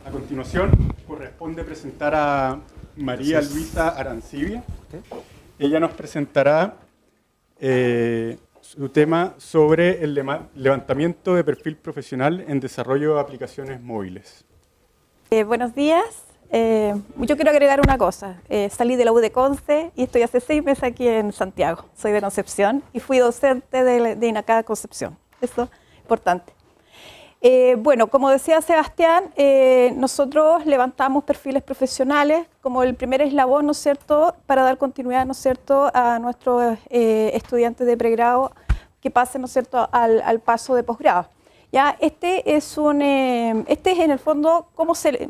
A continuación, corresponde presentar a María Luisa Arancibia. Ella nos presentará su tema sobre el levantamiento de perfil profesional en desarrollo de aplicaciones móviles. Buenos días. Yo quiero agregar una cosa. Salí de la U de Conce y estoy hace 6 meses aquí en Santiago. Soy de Concepción y fui docente de INACAD Concepción. Eso es importante. Bueno, como decía Sebastián, nosotros levantamos perfiles profesionales como el primer eslabón, ¿no es cierto?, para dar continuidad, ¿no es cierto?, a nuestros estudiantes de pregrado que pasen, ¿no es cierto?, al paso de posgrado. Ya, este es en el fondo,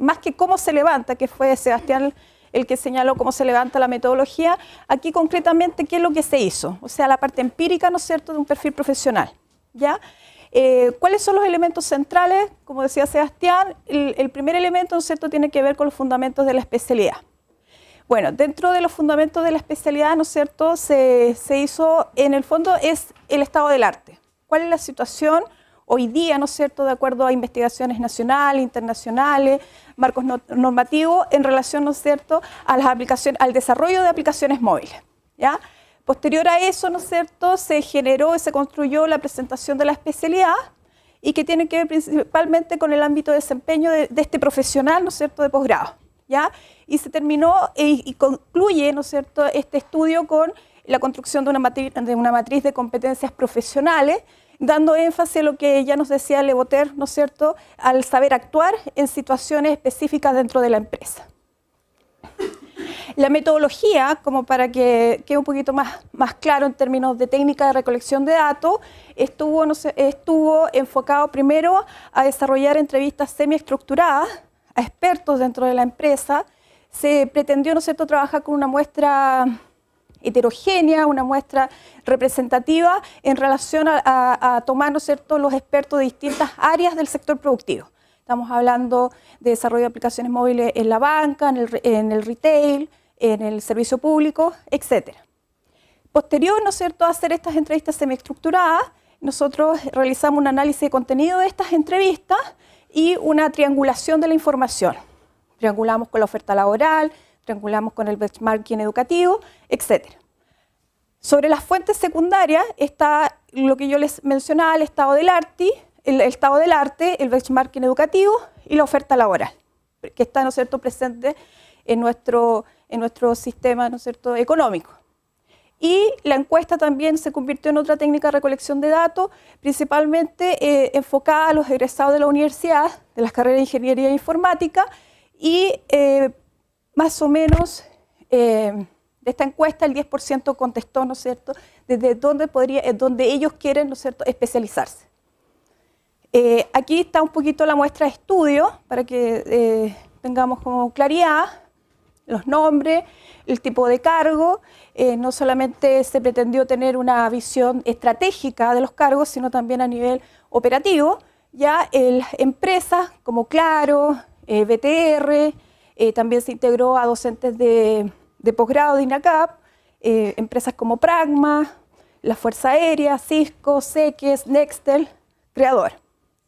más que cómo se levanta, que fue Sebastián el que señaló cómo se levanta la metodología, aquí concretamente qué es lo que se hizo, o sea, la parte empírica, ¿no es cierto?, de un perfil profesional, ¿ya? ¿Cuáles son los elementos centrales? Como decía Sebastián, el primer elemento, ¿no es cierto?, tiene que ver con los fundamentos de la especialidad. Bueno, dentro de los fundamentos de la especialidad, ¿no es cierto?, se hizo, en el fondo, es el estado del arte. ¿Cuál es la situación hoy día, ¿no es cierto?, de acuerdo a investigaciones nacionales, internacionales, marcos normativos, en relación, ¿no es cierto?, a las aplicaciones, al desarrollo de aplicaciones móviles, ¿ya? Posterior a eso, ¿no es cierto?, se generó y se construyó la presentación de la especialidad y que tiene que ver principalmente con el ámbito de desempeño de este profesional, ¿no es cierto?, de posgrado, ¿ya? Y se terminó y concluye, ¿no es cierto?, este estudio con la construcción de una matriz de competencias profesionales, dando énfasis a lo que ya nos decía Le Botter, ¿no es cierto?, al saber actuar en situaciones específicas dentro de la empresa. La metodología, como para que quede un poquito más claro en términos de técnica de recolección de datos, estuvo enfocado primero a desarrollar entrevistas semiestructuradas a expertos dentro de la empresa. Se pretendió, ¿no es cierto?, trabajar con una muestra heterogénea, una muestra representativa en relación a tomar, ¿no es cierto?, los expertos de distintas áreas del sector productivo. Estamos hablando de desarrollo de aplicaciones móviles en la banca, en el retail, en el servicio público, etc. Posterior, ¿no es cierto?, a hacer estas entrevistas semiestructuradas, nosotros realizamos un análisis de contenido de estas entrevistas y una triangulación de la información. Triangulamos con la oferta laboral, triangulamos con el benchmarking educativo, etc. Sobre las fuentes secundarias está lo que yo les mencionaba, el estado del arte, el benchmarking educativo y la oferta laboral, que está, ¿no es cierto?, presente en nuestro sistema, ¿no es cierto?, económico. Y la encuesta también se convirtió en otra técnica de recolección de datos, principalmente enfocada a los egresados de la universidad, de las carreras de ingeniería e informática, y más o menos de esta encuesta el 10% contestó, ¿no es cierto?, desde donde ellos quieren, ¿no es cierto?, especializarse. Aquí está un poquito la muestra de estudio para que tengamos como claridad los nombres, el tipo de cargo. No solamente se pretendió tener una visión estratégica de los cargos, sino también a nivel operativo. Ya empresas como Claro, BTR, también se integró a docentes de posgrado de INACAP, empresas como Pragma, la Fuerza Aérea, Cisco, Seques, Nextel, Creador,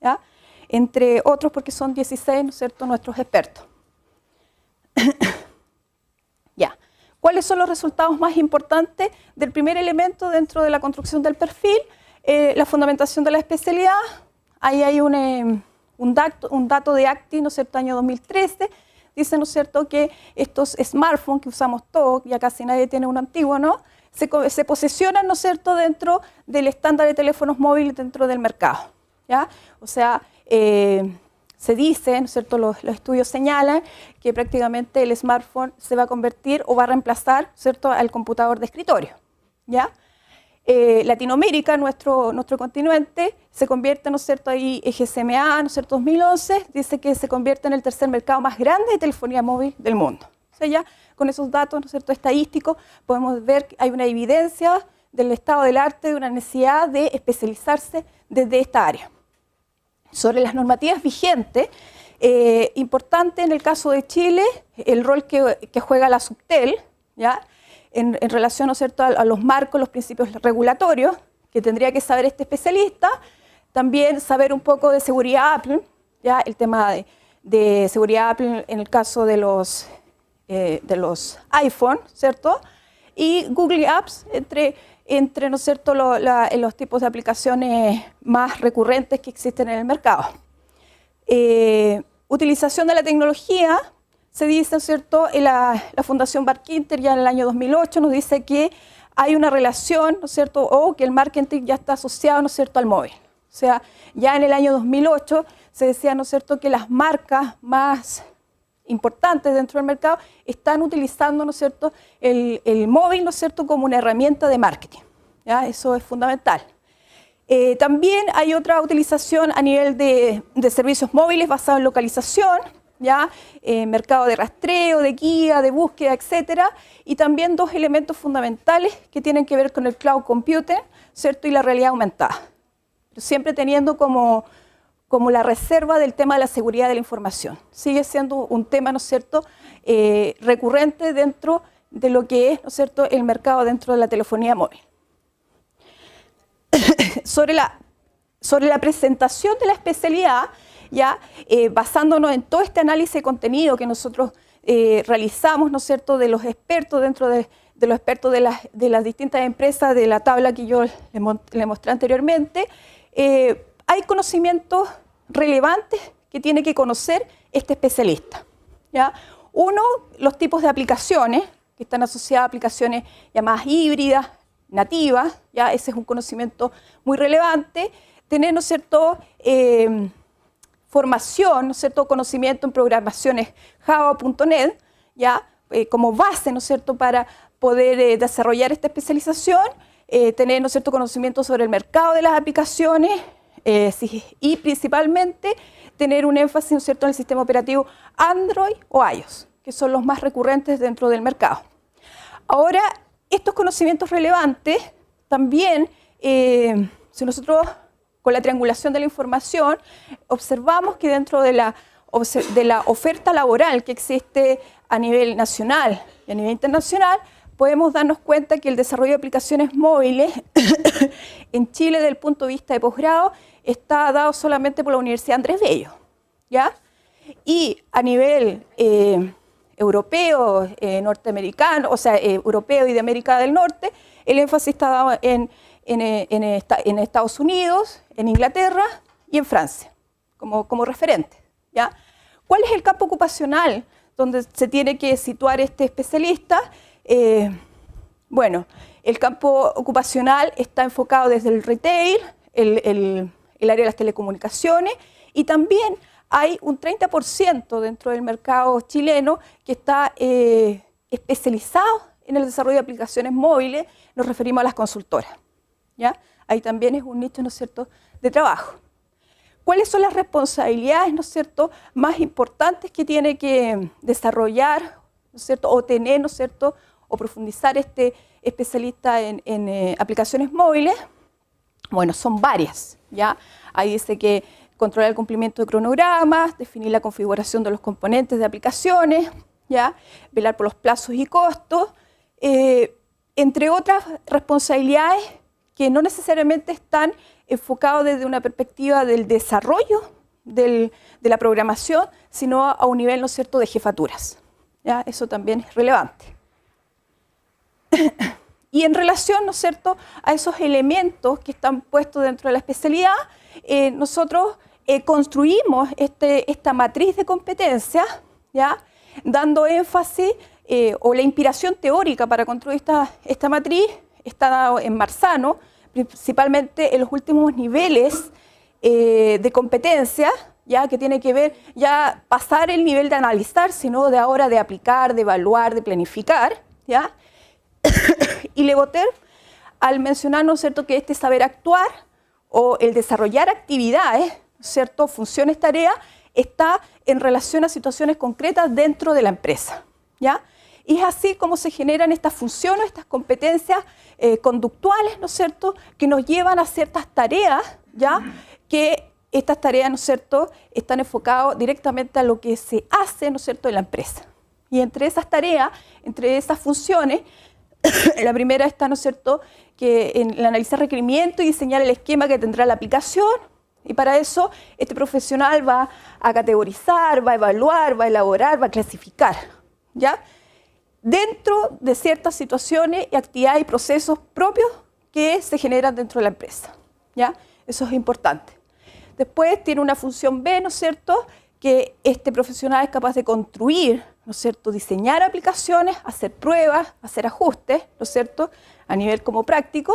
¿ya?, entre otros, porque son 16, ¿no es cierto?, nuestros expertos. Ya. ¿Cuáles son los resultados más importantes del primer elemento dentro de la construcción del perfil? La fundamentación de la especialidad. Ahí hay un dato de ACTI, ¿no es cierto?, año 2013. Dice, ¿no es cierto?, que estos smartphones que usamos todos, ya casi nadie tiene uno antiguo, ¿no?, se posicionan, ¿no es cierto?, dentro del estándar de teléfonos móviles dentro del mercado, ¿ya? O sea, se dice, ¿no es cierto?, los estudios señalan que prácticamente el smartphone se va a convertir o va a reemplazar, ¿cierto?, al computador de escritorio, ¿ya? Latinoamérica, nuestro continente, se convierte, ¿no es cierto?, ahí GSMA, ¿no es cierto?, 2011, dice que se convierte en el tercer mercado más grande de telefonía móvil del mundo. O sea, ya con esos datos, ¿no es cierto?, estadísticos, podemos ver que hay una evidencia del estado del arte, de una necesidad de especializarse desde esta área. Sobre las normativas vigentes, importante en el caso de Chile, el rol que juega la Subtel, ¿ya?, en relación, ¿no es cierto?, a los marcos, los principios regulatorios, que tendría que saber este especialista. También saber un poco de seguridad Apple, ¿ya?, el tema de seguridad Apple en el caso de los iPhone, ¿cierto? Y Google Apps entre ¿no es cierto?, los tipos de aplicaciones más recurrentes que existen en el mercado. Utilización de la tecnología, se dice, ¿no es cierto?, la Fundación Barkinter ya en el año 2008 nos dice que hay una relación, ¿no es cierto?, o que el marketing ya está asociado, ¿no es cierto?, al móvil. O sea, ya en el año 2008 se decía, ¿no es cierto?, que las marcas más importantes dentro del mercado están utilizando, ¿no es cierto?, el móvil, ¿no es cierto?, como una herramienta de marketing. ¿Ya? Eso es fundamental. También hay otra utilización a nivel de servicios móviles basados en localización, ¿ya? Mercado de rastreo, de guía, de búsqueda, etcétera, y también dos elementos fundamentales que tienen que ver con el cloud computing, ¿cierto?, y la realidad aumentada. Pero siempre teniendo como la reserva del tema de la seguridad de la información. Sigue siendo un tema, ¿no es cierto?, recurrente dentro de lo que es, ¿no es cierto?, el mercado dentro de la telefonía móvil. Sobre la presentación de la especialidad, ya basándonos en todo este análisis de contenido que nosotros realizamos, ¿no es cierto?, de los expertos dentro de los expertos de las distintas empresas, de la tabla que yo le mostré anteriormente, hay conocimientos relevantes que tiene que conocer este especialista, ¿ya? Uno, los tipos de aplicaciones, que están asociadas a aplicaciones llamadas híbridas, nativas, ¿ya? Ese es un conocimiento muy relevante. Tener, ¿no es cierto?, formación, ¿no es cierto?, conocimiento en programaciones Java.net, ¿ya? Como base, ¿no es cierto?, para poder desarrollar esta especialización. Tener, ¿no es cierto?, conocimiento sobre el mercado de las aplicaciones y principalmente tener un énfasis, ¿no es cierto?, en el sistema operativo Android o iOS, que son los más recurrentes dentro del mercado. Ahora, estos conocimientos relevantes también, si nosotros con la triangulación de la información observamos que dentro de la oferta laboral que existe a nivel nacional y a nivel internacional, podemos darnos cuenta que el desarrollo de aplicaciones móviles en Chile, desde el punto de vista de posgrado, está dado solamente por la Universidad Andrés Bello, ¿ya? Y a nivel europeo, norteamericano, o sea, europeo y de América del Norte, el énfasis está dado en Estados Unidos, en Inglaterra y en Francia, como referente, ¿ya? ¿Cuál es el campo ocupacional donde se tiene que situar este especialista? Bueno, el campo ocupacional está enfocado desde el retail, el área de las telecomunicaciones, y también hay un 30% dentro del mercado chileno que está especializado en el desarrollo de aplicaciones móviles. Nos referimos a las consultoras, ¿ya? Ahí también es un nicho, ¿no es cierto?, de trabajo. ¿Cuáles son las responsabilidades, ¿no es cierto?, más importantes que tiene que desarrollar, ¿no es cierto?, o tener, ¿no es cierto?, o profundizar este especialista en aplicaciones móviles? Bueno, son varias, ¿ya? Ahí dice que controlar el cumplimiento de cronogramas, definir la configuración de los componentes de aplicaciones, ¿ya? Velar por los plazos y costos, entre otras responsabilidades que no necesariamente están enfocados desde una perspectiva del desarrollo de la programación, sino a un nivel, ¿no es cierto?, de jefaturas, ¿ya? Eso también es relevante. Y en relación, ¿no es cierto?, a esos elementos que están puestos dentro de la especialidad, nosotros construimos esta matriz de competencias, ¿ya?, dando énfasis o la inspiración teórica para construir esta matriz está dado en Marzano, principalmente en los últimos niveles de competencia, ya que tiene que ver ya pasar el nivel de analizar, sino de ahora de aplicar, de evaluar, de planificar, ¿ya? Y Le Botter, al mencionar, ¿no es cierto?, que este saber actuar o el desarrollar actividades, ¿no es cierto?, funciones, tareas, está en relación a situaciones concretas dentro de la empresa, ¿ya? Y es así como se generan estas funciones, estas competencias conductuales, ¿no es cierto?, que nos llevan a ciertas tareas, ¿ya?, que estas tareas, ¿no es cierto?, están enfocadas directamente a lo que se hace, ¿no es cierto?, en la empresa. Y entre esas tareas, entre esas funciones, la primera está, ¿no es cierto?, que en el analizar requerimientos y diseñar el esquema que tendrá la aplicación, Y para eso este profesional va a categorizar, va a evaluar, va a elaborar, va a clasificar, ¿ya? Dentro de ciertas situaciones y actividades y procesos propios que se generan dentro de la empresa, ¿ya? Eso es importante. Después tiene una función B, ¿no es cierto?, que este profesional es capaz de construir, ¿no es cierto?, diseñar aplicaciones, hacer pruebas, hacer ajustes, ¿no es cierto?, a nivel como práctico,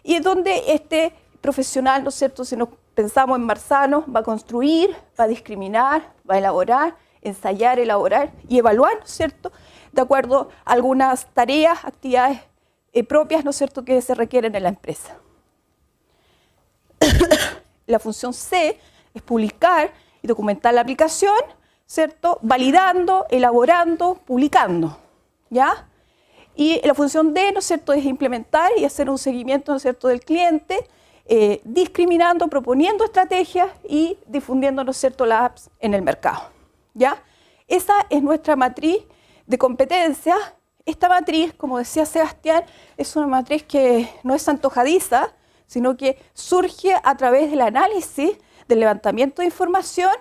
y es donde este profesional, ¿no es cierto?, si nos pensamos en Marzano, va a construir, va a discriminar, va a elaborar, ensayar, elaborar y evaluar, ¿no es cierto?, de acuerdo a algunas tareas, actividades propias, ¿no es cierto?, que se requieren en la empresa. La función C es publicar y documentar la aplicación, ¿cierto?, validando, elaborando, publicando, ¿ya? Y la función D, ¿no es cierto?, es implementar y hacer un seguimiento, ¿no es cierto?, del cliente, discriminando, proponiendo estrategias y difundiendo, ¿no es cierto?, las apps en el mercado, ¿ya? Esa es nuestra matriz de competencias. Esta matriz, como decía Sebastián, es una matriz que no es antojadiza, sino que surge a través del análisis, del levantamiento de información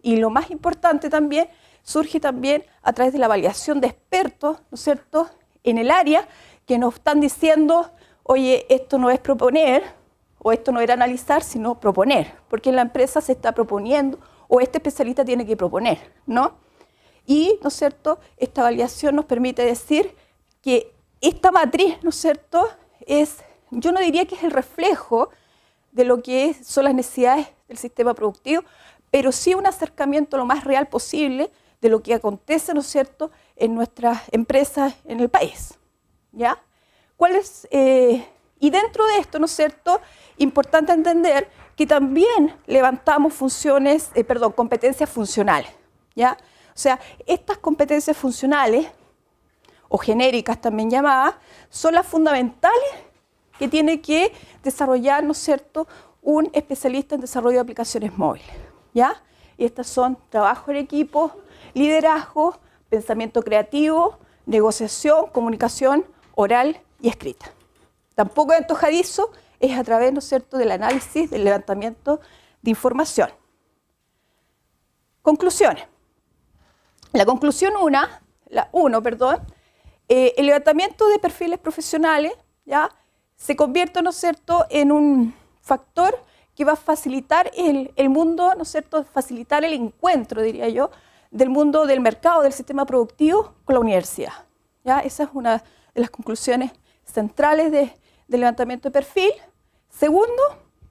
y, lo más importante también, surge también a través de la validación de expertos, ¿no es cierto?, en el área, que nos están diciendo, oye, esto no es proponer, o esto no era analizar, sino proponer, porque en la empresa se está proponiendo, o este especialista tiene que proponer, ¿no? Y, ¿no es cierto?, esta validación nos permite decir que esta matriz, ¿no es cierto?, es, yo no diría que es el reflejo de lo que son las necesidades del sistema productivo, pero sí un acercamiento lo más real posible de lo que acontece, ¿no es cierto?, en nuestras empresas en el país, ¿ya? Y dentro de esto, ¿no es cierto?, importante entender que también levantamos competencias funcionales, ¿ya? O sea, estas competencias funcionales, o genéricas también llamadas, son las fundamentales que tiene que desarrollar, ¿no es cierto?, un especialista en desarrollo de aplicaciones móviles, ¿ya? Y estas son trabajo en equipo, liderazgo, pensamiento creativo, negociación, comunicación oral y escrita. Tampoco es antojadizo, es a través, ¿no es cierto?, del análisis, del levantamiento de información. Conclusiones. La conclusión 1, el levantamiento de perfiles profesionales, ¿ya?, se convierte, ¿no es cierto?, en un factor que va a facilitar el mundo, ¿no es cierto?, facilitar el encuentro, diría yo, del mundo del mercado, del sistema productivo con la universidad, ¿ya? Esa es una de las conclusiones centrales del levantamiento de perfil. Segundo,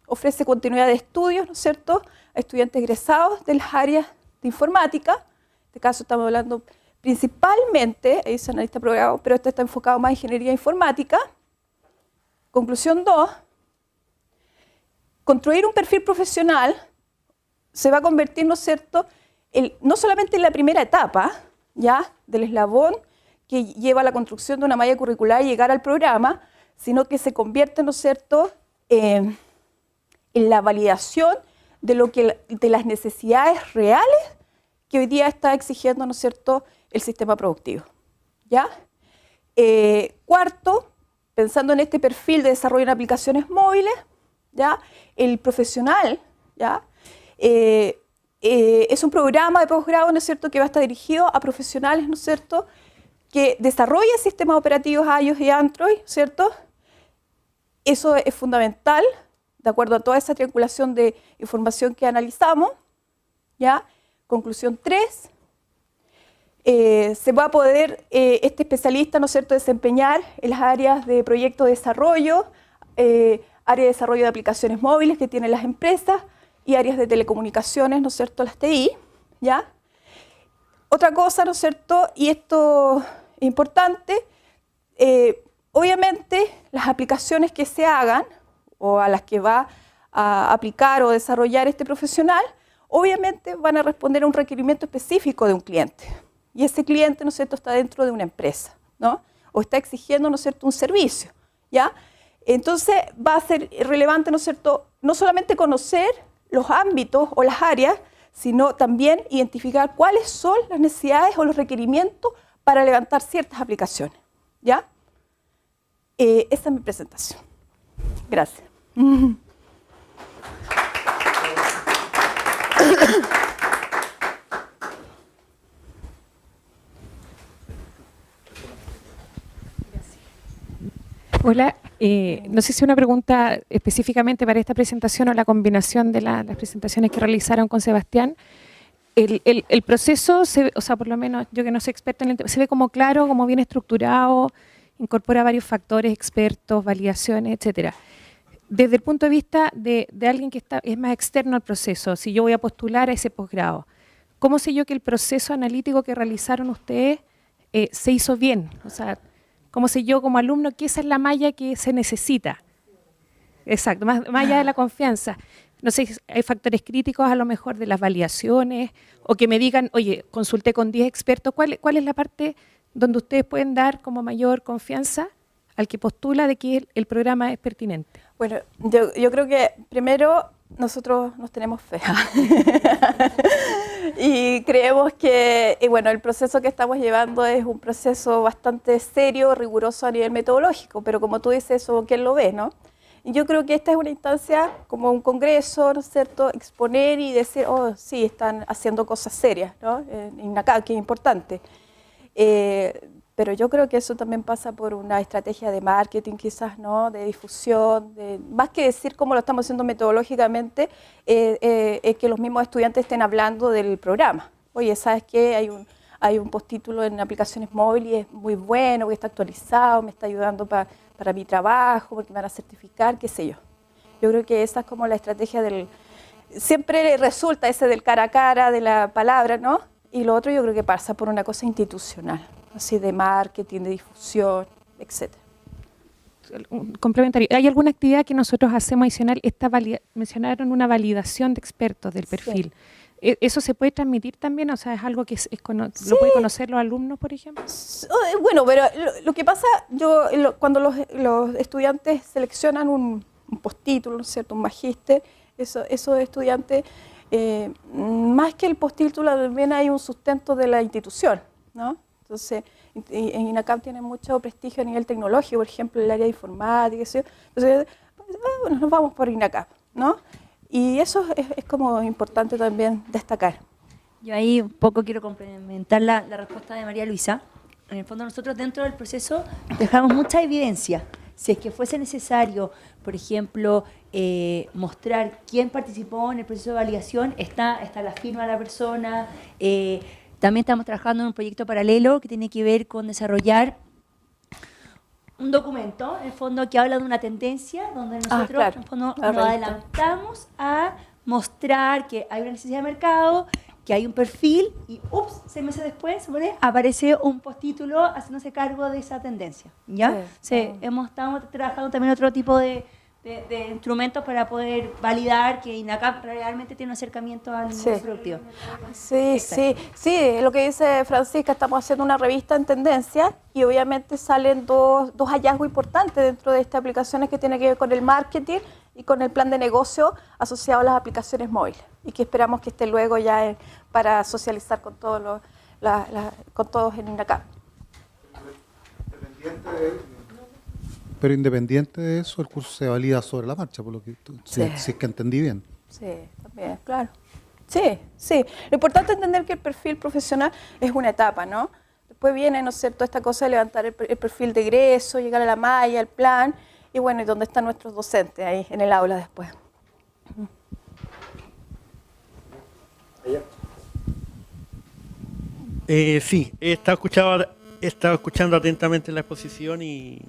ofrece continuidad de estudios, ¿no es cierto?, a estudiantes egresados de las áreas de informática. En este caso estamos hablando principalmente, es analista programado, pero este está enfocado más en ingeniería informática. Conclusión 2, construir un perfil profesional se va a convertir, ¿no es cierto?, no solamente en la primera etapa, ¿ya?, del eslabón que lleva a la construcción de una malla curricular y llegar al programa, sino que se convierte, ¿no es cierto?, en la validación de las necesidades reales que hoy día está exigiendo, ¿no es cierto?, el sistema productivo, ¿ya? Cuarto, pensando en este perfil de desarrollo en aplicaciones móviles, ¿ya?, el profesional, ¿ya?, es un programa de posgrado, ¿no es cierto?, que va a estar dirigido a profesionales, ¿no es cierto?, que desarrollen sistemas operativos iOS y Android, ¿cierto? Eso es fundamental, de acuerdo a toda esa triangulación de información que analizamos, ¿ya? Conclusión 3, se va a poder este especialista, ¿no es cierto?, desempeñar en las áreas de proyecto de desarrollo, área de desarrollo de aplicaciones móviles que tienen las empresas y áreas de telecomunicaciones, ¿no es cierto?, las TI, ¿ya? Otra cosa, ¿no es cierto?, y esto es importante, obviamente las aplicaciones que se hagan o a las que va a aplicar o desarrollar este profesional, obviamente van a responder a un requerimiento específico de un cliente. Y ese cliente, ¿no es cierto?, está dentro de una empresa, ¿no?, o está exigiendo, ¿no es cierto?, un servicio, ¿ya? Entonces va a ser relevante, ¿no es cierto?, no solamente conocer los ámbitos o las áreas, sino también identificar cuáles son las necesidades o los requerimientos para levantar ciertas aplicaciones, ¿ya? Esa es mi presentación. Gracias. Hola, no sé si una pregunta específicamente para esta presentación o la combinación de las presentaciones que realizaron con Sebastián. El proceso, o sea, por lo menos yo que no soy experta en el tema, se ve como claro, como bien estructurado, incorpora varios factores, expertos, validaciones, etcétera. Desde el punto de vista de alguien que es más externo al proceso, si yo voy a postular a ese posgrado, ¿cómo sé yo que el proceso analítico que realizaron ustedes se hizo bien? O sea, ¿cómo sé yo como alumno que esa es la malla que se necesita? Exacto, más allá de la confianza. No sé, hay factores críticos a lo mejor de las validaciones, o que me digan, oye, consulté con 10 expertos, ¿cuál es la parte donde ustedes pueden dar como mayor confianza al que postula de que el programa es pertinente? Bueno, yo creo que primero nosotros nos tenemos fe y creemos que bueno, el proceso que estamos llevando es un proceso bastante serio, riguroso a nivel metodológico, pero como tú dices, eso ¿quién lo ve, no? Y yo creo que esta es una instancia como un congreso, ¿no es cierto?, exponer y decir, oh, sí, están haciendo cosas serias, ¿no? En INACAP, que es importante. Pero yo creo que eso también pasa por una estrategia de marketing, quizás, ¿no?, de difusión, más que decir cómo lo estamos haciendo metodológicamente, es que los mismos estudiantes estén hablando del programa. Oye, ¿sabes qué? Hay un postítulo en aplicaciones móviles y es muy bueno, porque está actualizado, me está ayudando para mi trabajo, porque me van a certificar, qué sé yo. Yo creo que esa es como la estrategia siempre resulta ese del cara a cara, de la palabra, ¿no? Y lo otro yo creo que pasa por una cosa institucional, así de marketing, de difusión, etcétera. Complementario. ¿Hay alguna actividad que nosotros hacemos adicional? Mencionaron una validación de expertos del perfil. Sí. ¿Eso se puede transmitir también? O sea, ¿es algo que sí. ¿Lo pueden conocer los alumnos, por ejemplo? Bueno, pero lo que pasa, cuando los estudiantes seleccionan un postítulo, ¿no es cierto?, un magíster, esos estudiantes, más que el postítulo, también hay un sustento de la institución, ¿no? Entonces, en INACAP tiene mucho prestigio a nivel tecnológico, por ejemplo, el área de informática, entonces, bueno, nos vamos por INACAP, ¿no? Y eso es como importante también destacar. Yo ahí un poco quiero complementar la respuesta de María Luisa. En el fondo nosotros dentro del proceso dejamos mucha evidencia. Si es que fuese necesario, por ejemplo, mostrar quién participó en el proceso de validación, está la firma de la persona. También estamos trabajando en un proyecto paralelo que tiene que ver con desarrollar un documento, en el fondo, que habla de una tendencia, donde nosotros en el fondo, nos adelantamos a mostrar que hay una necesidad de mercado, que hay un perfil, y 6 meses después aparece un postítulo haciéndose cargo de esa tendencia. ¿Ya? Sí. Estamos trabajando también otro tipo de instrumentos para poder validar que INACAP realmente tiene un acercamiento al mundo productivo. Sí, lo que dice Francisca, estamos haciendo una revista en tendencia y obviamente salen dos hallazgos importantes dentro de estas aplicaciones que tienen que ver con el marketing y con el plan de negocio asociado a las aplicaciones móviles y que esperamos que esté luego ya para socializar con todos con todos en INACAP. Pero independiente de eso, el curso se valida sobre la marcha, por lo que si es que entendí bien. Sí, también, claro. Sí. Lo importante es entender que el perfil profesional es una etapa, ¿no? Después viene, ¿no es cierto?, esta cosa de levantar el perfil de egreso, llegar a la malla, el plan, y bueno, y dónde están nuestros docentes ahí en el aula después. Sí, he estado escuchando atentamente la exposición y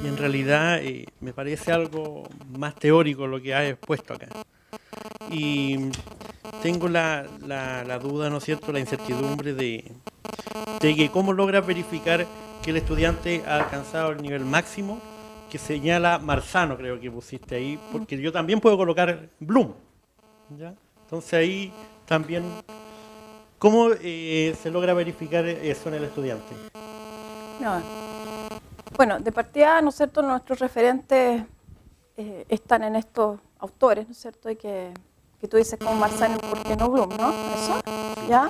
en realidad me parece algo más teórico lo que has expuesto acá. Y tengo la duda, ¿no es cierto?, la incertidumbre de que cómo logras verificar que el estudiante ha alcanzado el nivel máximo que señala Marzano, creo que pusiste ahí, porque yo también puedo colocar Bloom, ¿ya? Entonces ahí también, ¿cómo se logra verificar eso en el estudiante? Bueno, de partida, ¿no es cierto?, nuestros referentes están en estos autores, ¿no es cierto?, y que tú dices como Marzano, ¿por qué no Bloom?, ¿no? Eso, ¿ya?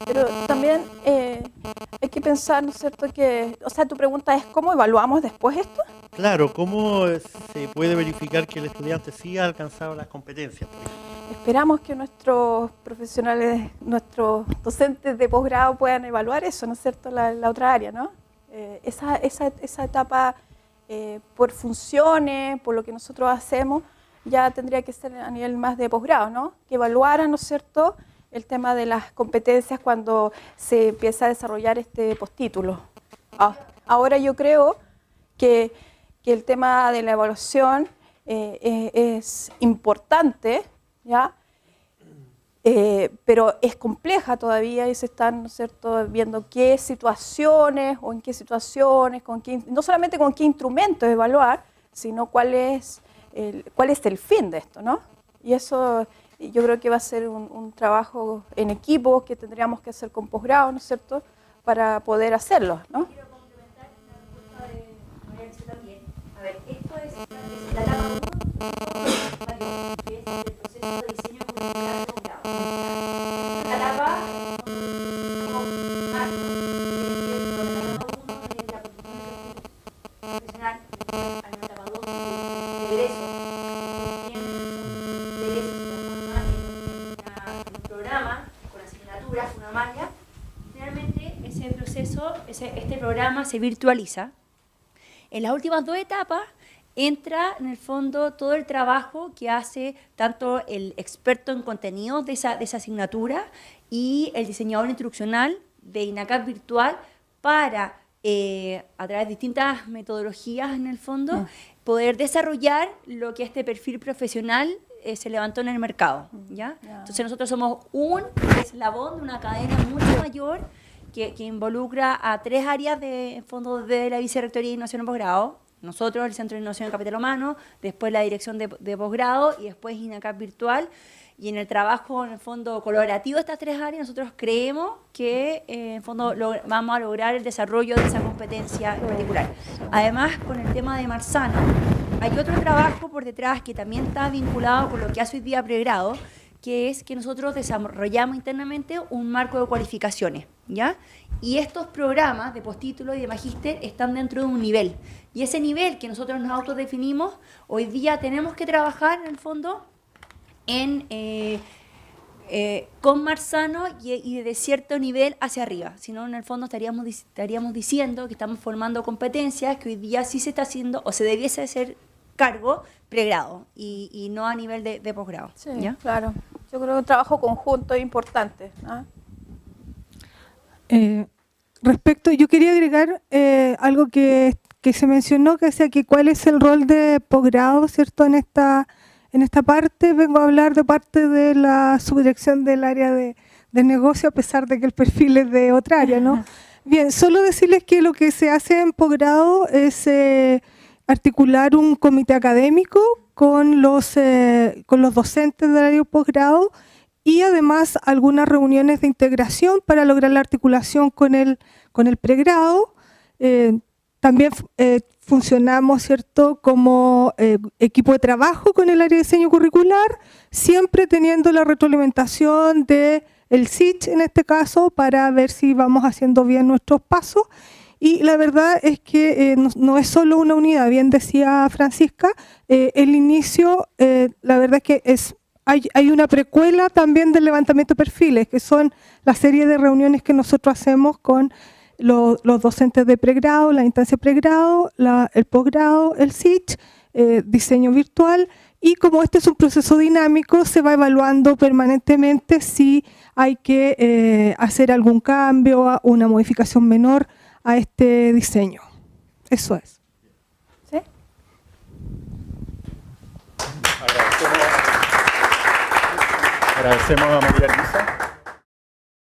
Pero también hay que pensar, ¿no es cierto?, o sea, tu pregunta es ¿cómo evaluamos después esto? Claro, ¿cómo se puede verificar que el estudiante sí ha alcanzado las competencias? esperamos que nuestros profesionales, nuestros docentes de posgrado puedan evaluar eso, ¿no es cierto?, la otra área, ¿no? Esa etapa por funciones, por lo que nosotros hacemos, ya tendría que ser a nivel más de posgrado, ¿no? Que evaluaran, ¿no es cierto?, el tema de las competencias cuando se empieza a desarrollar este postítulo. Ahora yo creo que el tema de la evaluación es importante, ¿ya? Pero es compleja todavía y se están, ¿no es cierto?, viendo qué situaciones o en qué situaciones, no solamente con qué instrumentos evaluar, sino cuál es el fin de esto, ¿no? Y eso yo creo que va a ser un trabajo en equipo que tendríamos que hacer con posgrado, ¿no es cierto?, para poder hacerlo, ¿no? Quiero complementar la respuesta de María Luisa también. A ver, esto es la etapa 1, que es el proceso de diseño curricular de posgrado. La etapa profesional, a la etapa 2 de egreso, en un programa con asignaturas, una malla. Finalmente, ese proceso, este programa se virtualiza. En las últimas 2 etapas entra, en el fondo, todo el trabajo que hace tanto el experto en contenidos de esa asignatura y el diseñador instruccional de INACAP Virtual para, a través de distintas metodologías, en el fondo, poder desarrollar lo que este perfil profesional se levantó en el mercado, ¿ya? Entonces nosotros somos un eslabón de una cadena mucho mayor que involucra a 3 áreas de fondo de la Vicerrectoría de Innovación en Posgrado. Nosotros, el Centro de Innovación en Capital Humano, después la Dirección de Posgrado y después INACAP Virtual. Y en el trabajo, en el fondo, colaborativo de estas 3 áreas, nosotros creemos que, en el fondo, vamos a lograr el desarrollo de esa competencia en particular. Además, con el tema de Marzano, hay otro trabajo por detrás que también está vinculado con lo que hace hoy día pregrado, que es que nosotros desarrollamos internamente un marco de cualificaciones, ¿ya? Y estos programas de postítulo y de magíster están dentro de un nivel. Y ese nivel que nosotros nos autodefinimos, hoy día tenemos que trabajar, en el fondo, con Marzano y de cierto nivel hacia arriba. Si no, en el fondo estaríamos diciendo que estamos formando competencias que hoy día sí se está haciendo o se debiese hacer cargo pregrado y no a nivel de posgrado. Sí, ¿ya? claro. Yo creo que un trabajo conjunto es importante, ¿no? Respecto, yo quería agregar algo que se mencionó, que decía que cuál es el rol de posgrado, ¿cierto? En esta parte vengo a hablar de parte de la subdirección del área de negocio, a pesar de que el perfil es de otra área, ¿no? Bien, solo decirles que lo que se hace en posgrado es articular un comité académico con los docentes del área de posgrado y además algunas reuniones de integración para lograr la articulación con el pregrado. También funcionamos, ¿cierto?, como equipo de trabajo con el área de diseño curricular, siempre teniendo la retroalimentación del SICH en este caso para ver si vamos haciendo bien nuestros pasos. Y la verdad es que no es solo una unidad, bien decía Francisca, el inicio, la verdad es que hay una precuela también del levantamiento de perfiles, que son la serie de reuniones que nosotros hacemos con los docentes de pregrado, la instancia de pregrado, el posgrado, el SICH, diseño virtual, y como este es un proceso dinámico, se va evaluando permanentemente si hay que hacer algún cambio, una modificación menor a este diseño. Eso es. ¿Sí? Agradecemos a María Luisa.